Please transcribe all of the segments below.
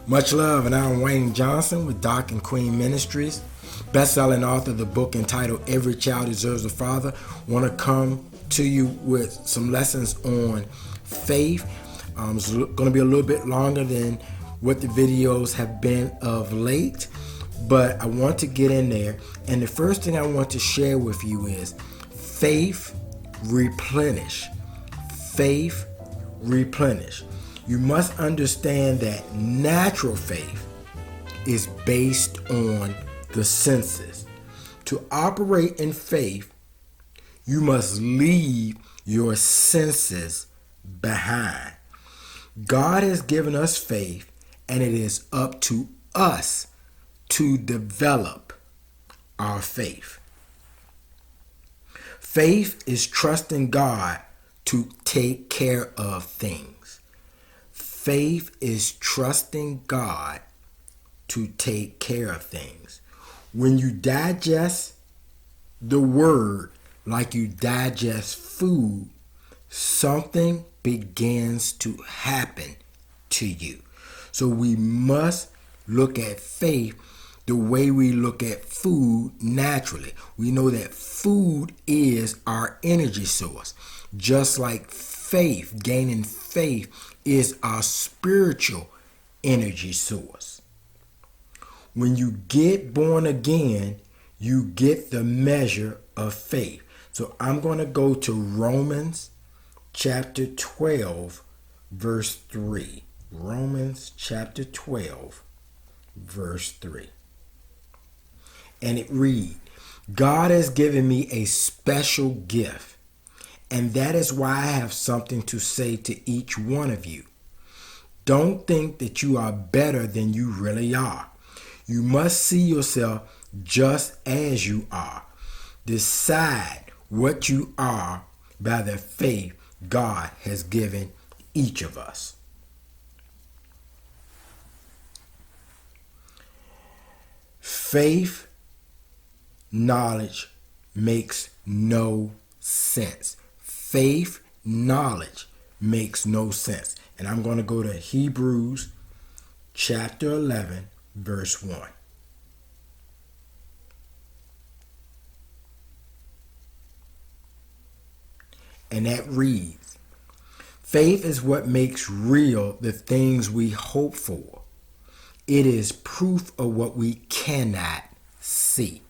Much love, and I'm Wayne Johnson with Doc and Queen Ministries, best-selling author of the book entitled Every Child Deserves a Father. Want to come to you with some lessons on faith. It's going to be a little bit longer than what the videos have been of late, but I want to get in there. And the first thing I want to share with you is faith replenish. Faith replenish. You must understand that natural faith is based on the senses. To operate in faith, you must leave your senses behind. God has given us faith, and it is up to us to develop our faith. Faith is trusting God to take care of things. Faith is trusting God to take care of things. When you digest the word like you digest food, something begins to happen to you. So we must look at faith the way we look at food naturally. We know that food is our energy source. Just like faith, gaining faith is our spiritual energy source. When you get born again, you get the measure of faith. So I'm going to go to Romans chapter 12, verse 3. Romans chapter 12, verse 3. And it reads, God has given me a special gift, and that is why I have something to say to each one of you. Don't think that you are better than you really are. You must see yourself just as you are. Decide what you are by the faith God has given each of us. Faith, knowledge makes no sense. Faith, knowledge makes no sense. And I'm going to go to Hebrews chapter 11, verse 1. And that reads, faith is what makes real the things we hope for. It is proof of what we cannot see.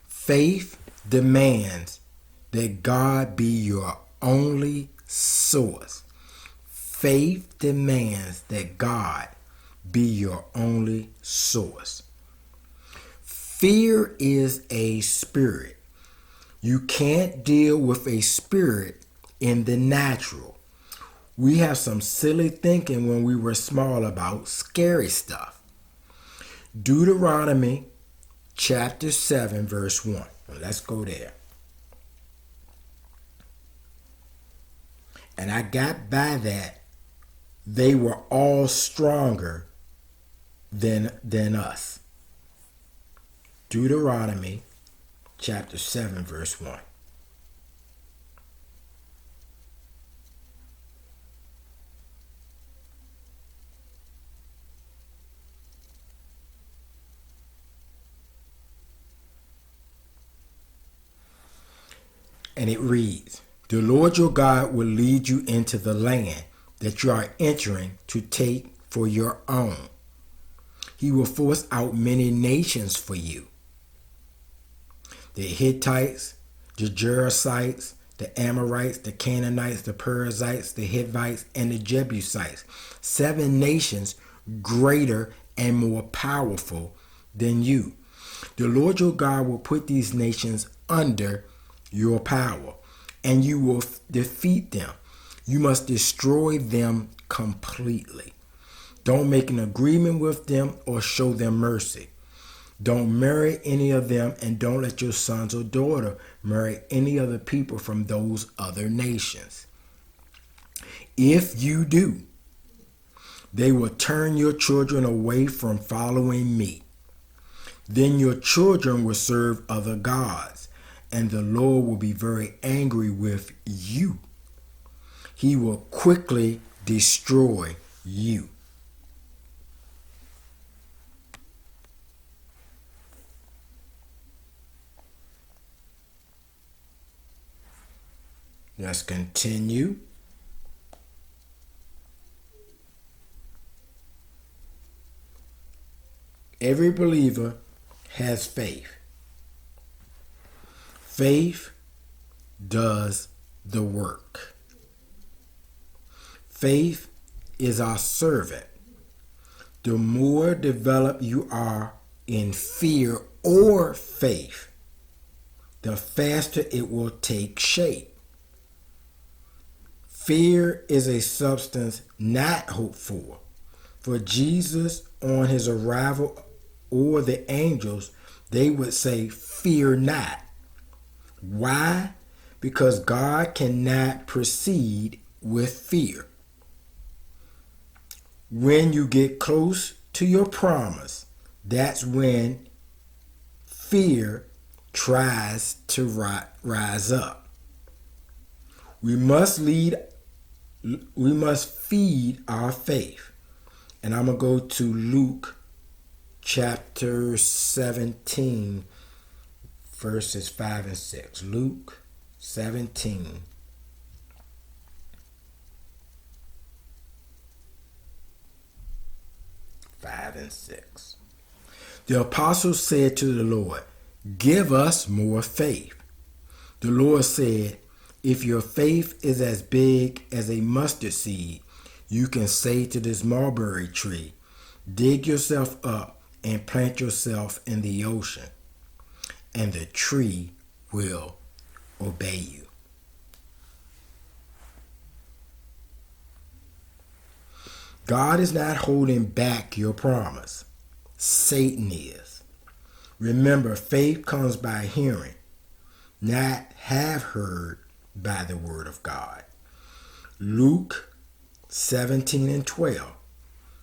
Faith demands that God be your only source. Faith demands that God be your only source. Fear is a spirit. You can't deal with a spirit in the natural. We have some silly thinking when we were small about scary stuff. Deuteronomy chapter 7, verse 1. Well, let's go there. And I got by that they were all stronger than us. Deuteronomy chapter 7, verse 1. And it reads, the Lord your God will lead you into the land that you are entering to take for your own. He will force out many nations for you. The Hittites, the Jerusites, the Amorites, the Canaanites, the Perizzites, the Hivites, and the Jebusites. 7 nations greater and more powerful than you. The Lord your God will put these nations under your power, and you will defeat them. You must destroy them completely. Don't make an agreement with them or show them mercy. Don't marry any of them, and don't let your sons or daughter marry any other people from those other nations. If you do, they will turn your children away from following me. Then your children will serve other gods, and the Lord will be very angry with you. He will quickly destroy you. Let's continue. Every believer has faith. Faith does the work. Faith is our servant. The more developed you are in fear or faith, the faster it will take shape. Fear is a substance not hoped for. For Jesus, on his arrival, or the angels, they would say, "Fear not." Why? Because God cannot proceed with fear. When you get close to your promise, that's when fear tries to rise up. We must feed our faith. And I'm going to go to Luke chapter 17, verses 5 and 6. Luke 17. Five and 6. The apostles said to the Lord, "Give us more faith." The Lord said, "If your faith is as big as a mustard seed, you can say to this mulberry tree, 'Dig yourself up and plant yourself in the ocean,' and the tree will obey you." God is not holding back your promise. Satan is. Remember, faith comes by hearing, not have heard by the word of God. Luke 17 and 12.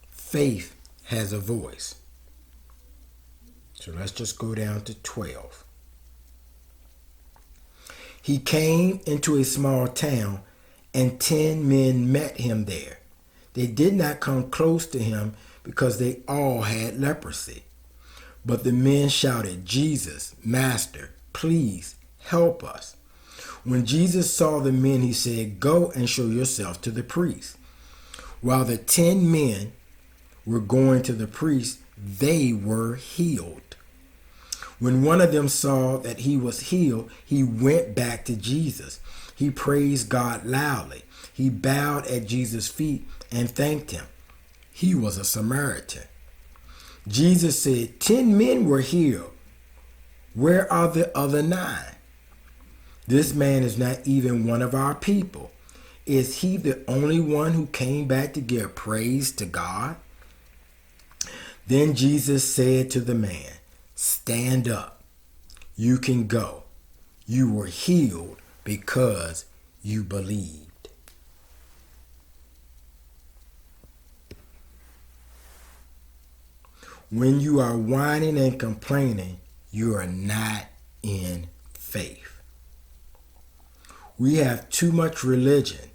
Faith has a voice. So let's just go down to 12. He came into a small town, and 10 men met him there. They did not come close to him because they all had leprosy. But the men shouted, "Jesus, Master, please help us." When Jesus saw the men, he said, "Go and show yourself to the priest." While the 10 men were going to the priest, they were healed. When one of them saw that he was healed, he went back to Jesus. He praised God loudly. He bowed at Jesus' feet and thanked him. He was a Samaritan. Jesus said, 10 men were healed. Where are the other 9? This man is not even one of our people. Is he the only one who came back to give praise to God? Then Jesus said to the man, "Stand up. You can go. You were healed because you believed." When you are whining and complaining, you are not in faith. We have too much religion.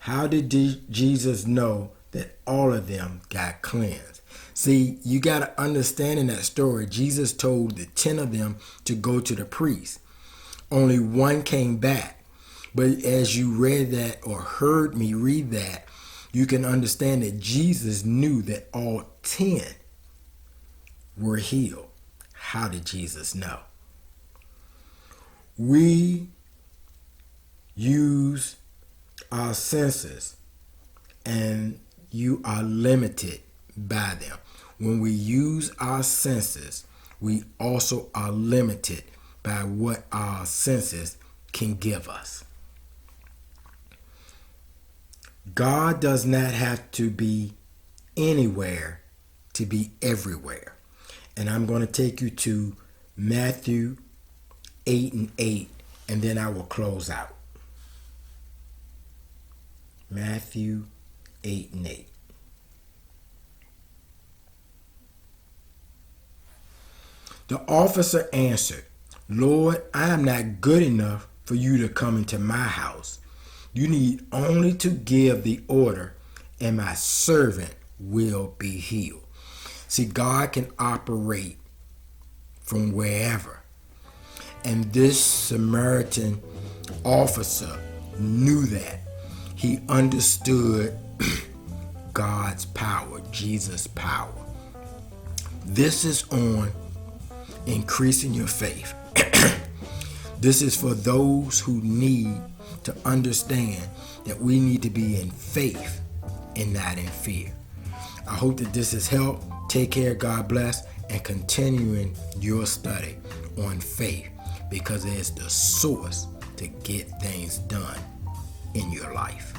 How did Jesus know that all of them got cleansed? See, you got to understand in that story, Jesus told the 10 of them to go to the priest. Only one came back. But as you read that or heard me read that, you can understand that Jesus knew that all 10 were healed. How did Jesus know? We use our senses and you are limited by them. When we use our senses, we also are limited by what our senses can give us. God does not have to be anywhere to be everywhere. And I'm going to take you to Matthew 8 and 8, and then I will close out. Matthew 8 and 8. The officer answered, Lord, I am not good enough for you to come into my house. You need only to give the order, and my servant will be healed. See, God can operate from wherever. And this Samaritan officer knew that. He understood God's power, Jesus' power. This is on increasing your faith. This is for those who need to understand that we need to be in faith and not in fear. I hope that this has helped. Take care, God bless, and continuing your study on faith, because it's the source to get things done in your life.